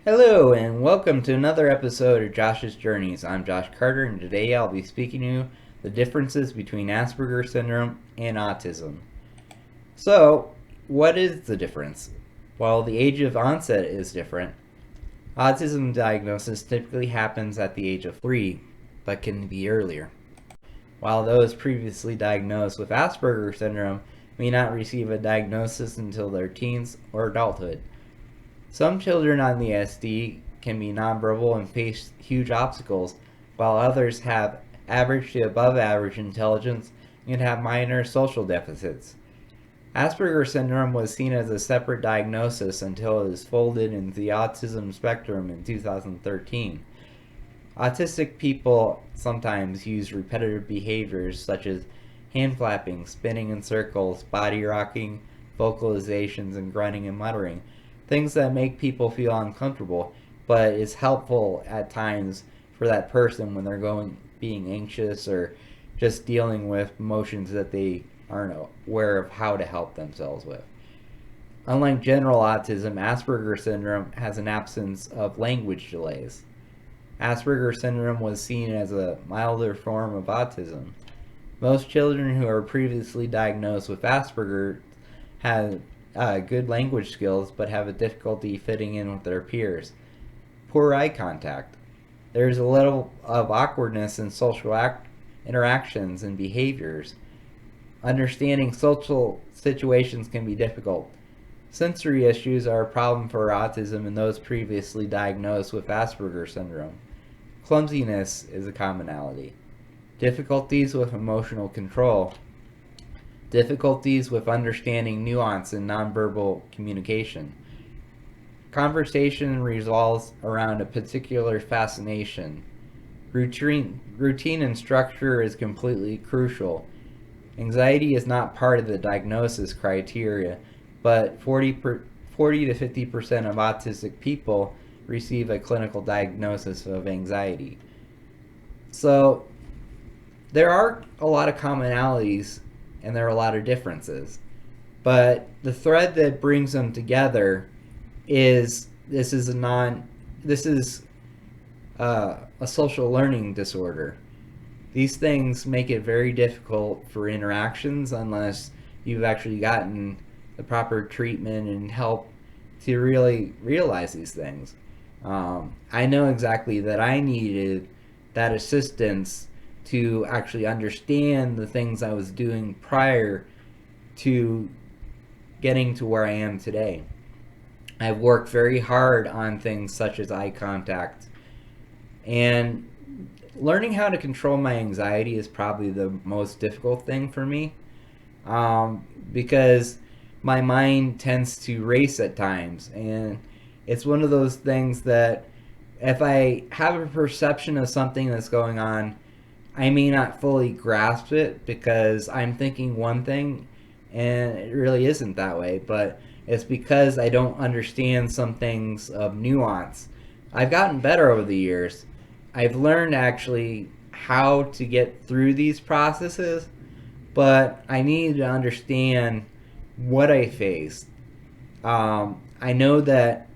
Hello, and welcome to another episode of Josh's Journeys. I'm Josh Carter, and today I'll be speaking to you the differences between Asperger syndrome and autism. So, what is the difference? Well, the age of onset is different. Autism diagnosis typically happens at the age of 3, but can be earlier, while those previously diagnosed with Asperger syndrome may not receive a diagnosis until their teens or adulthood. Some children on the SD can be nonverbal and face huge obstacles, while others have average to above average intelligence and have minor social deficits. Asperger syndrome was seen as a separate diagnosis until it was folded into the autism spectrum in 2013. Autistic people sometimes use repetitive behaviors such as hand flapping, spinning in circles, body rocking, vocalizations, and grunting and muttering. Things that make people feel uncomfortable, but is helpful at times for that person when they're being anxious or just dealing with emotions that they aren't aware of how to help themselves with. Unlike general autism, Asperger syndrome has an absence of language delays. Asperger syndrome was seen as a milder form of autism. Most children who are previously diagnosed with Asperger have good language skills but have a difficulty fitting in with their peers. Poor eye contact. There's a little of awkwardness in social interactions and behaviors. Understanding social situations can be difficult. Sensory issues are a problem for autism in those previously diagnosed with Asperger syndrome. Clumsiness is a commonality. Difficulties with emotional control. Difficulties with understanding nuance in nonverbal communication. Conversation revolves around a particular fascination. Routine and structure is completely crucial. Anxiety is not part of the diagnosis criteria, but 40 to 50% of autistic people receive a clinical diagnosis of anxiety. So there are a lot of commonalities and there are a lot of differences. But the thread that brings them together is this is a social learning disorder. These things make it very difficult for interactions unless you've actually gotten the proper treatment and help to really realize these things. I know exactly that I needed that assistance to actually understand the things I was doing prior to getting to where I am today. I've worked very hard on things such as eye contact, and learning how to control my anxiety is probably the most difficult thing for me, because my mind tends to race at times, and it's one of those things that if I have a perception of something that's going on, I may not fully grasp it because I'm thinking one thing and it really isn't that way, but it's because I don't understand some things of nuance. I've gotten better over the years. I've learned actually how to get through these processes, but I need to understand what I face. I know that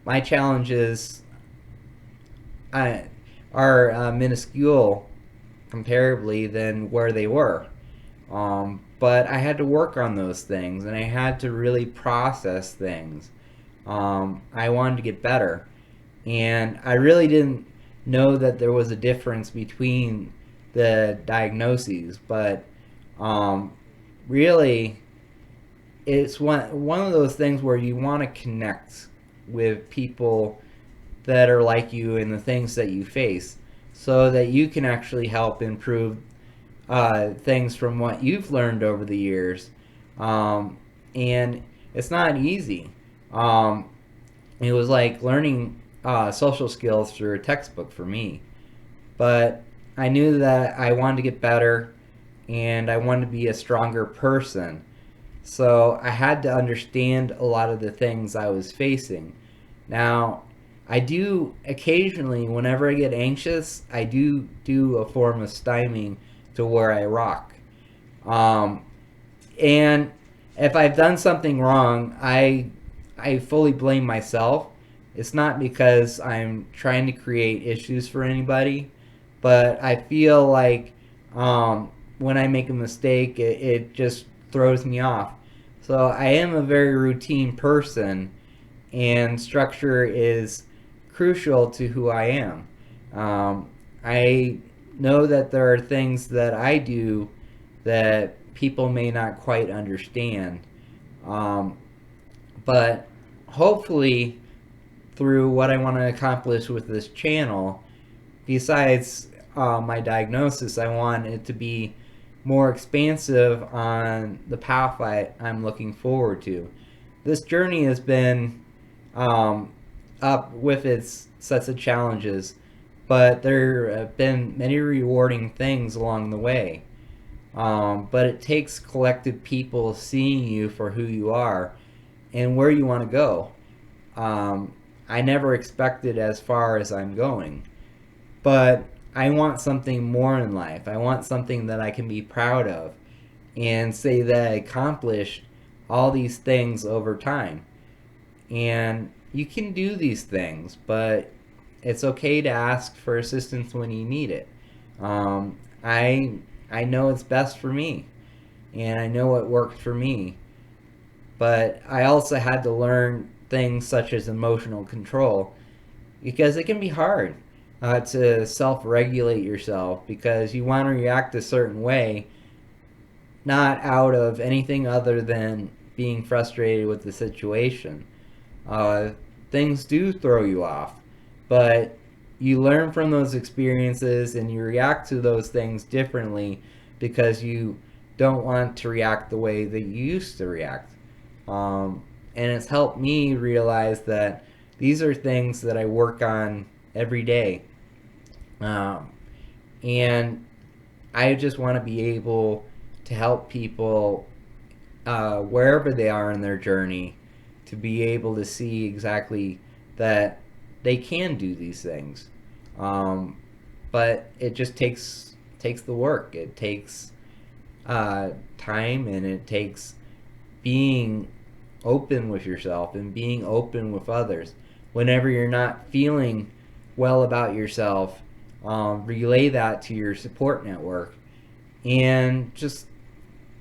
my challenges are minuscule comparably than where they were. But I had to work on those things and I had to really process things. I wanted to get better. And I really didn't know that there was a difference between the diagnoses, but really, it's one of those things where you want to connect with people that are like you and the things that you face so that you can actually help improve things from what you've learned over the years. And it's not easy. It was like learning social skills through a textbook for me. But I knew that I wanted to get better and I wanted to be a stronger person. So I had to understand a lot of the things I was facing. Now, I do occasionally, whenever I get anxious, I do a form of stymie to where I rock. And if I've done something wrong, I fully blame myself, It's not because I'm trying to create issues for anybody, but I feel like when I make a mistake, it just throws me off. So I am a very routine person, and structure is crucial to who I am. I know that there are things that I do that people may not quite understand, um, but hopefully, through what I want to accomplish with this channel, besides my diagnosis, I want it to be more expansive on the path I'm looking forward to. This journey has been up with its sets of challenges, but there have been many rewarding things along the way. But it takes collective people seeing you for who you are and where you want to go. I never expected as far as I'm going, but I want something more in life. I want something that I can be proud of and say that I accomplished all these things over time. And you can do these things, but it's okay to ask for assistance when you need it. Um, I I know it's best for me, and I know what worked for me. But I also had to learn things such as emotional control because it can be hard to self-regulate yourself because you want to react a certain way, not out of anything other than being frustrated with the situation. uh, Things do throw you off, but you learn from those experiences and you react to those things differently because you don't want to react the way that you used to react. And it's helped me realize that these are things that I work on every day. Um, and I just want to be able to help people wherever they are in their journey to be able to see exactly that they can do these things. Um, but it just takes the work. It takes time, and it takes being open with yourself and being open with others. Whenever you're not feeling well about yourself, relay that to your support network and just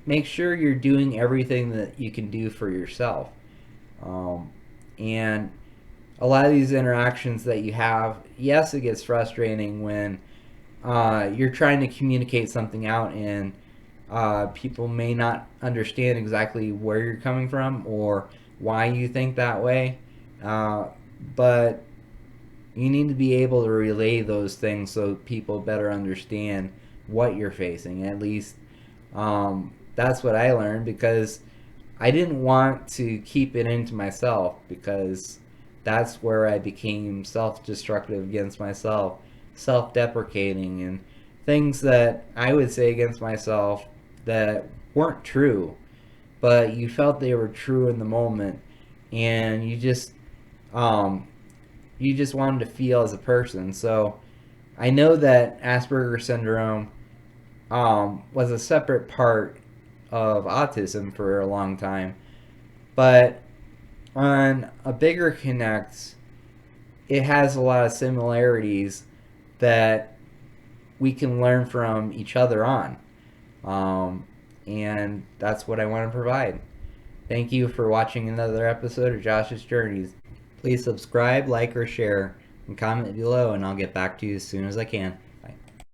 make sure you're doing everything that you can do for yourself. Um, and a lot of these interactions that you have, yes, it gets frustrating when you're trying to communicate something out and people may not understand exactly where you're coming from or why you think that way. Uh, but you need to be able to relay those things so people better understand what you're facing. At least that's what I learned because I didn't want to keep it into myself because that's where I became self-destructive against myself, self-deprecating, and things that I would say against myself that weren't true, but you felt they were true in the moment, and um, you just wanted to feel as a person. So I know that Asperger syndrome was a separate part of autism for a long time, but on a bigger connect, it has a lot of similarities that we can learn from each other on. Um, and that's what I want to provide. Thank you for watching another episode of Josh's Journeys. Please subscribe, like, or share, and comment below, and I'll get back to you as soon as I can.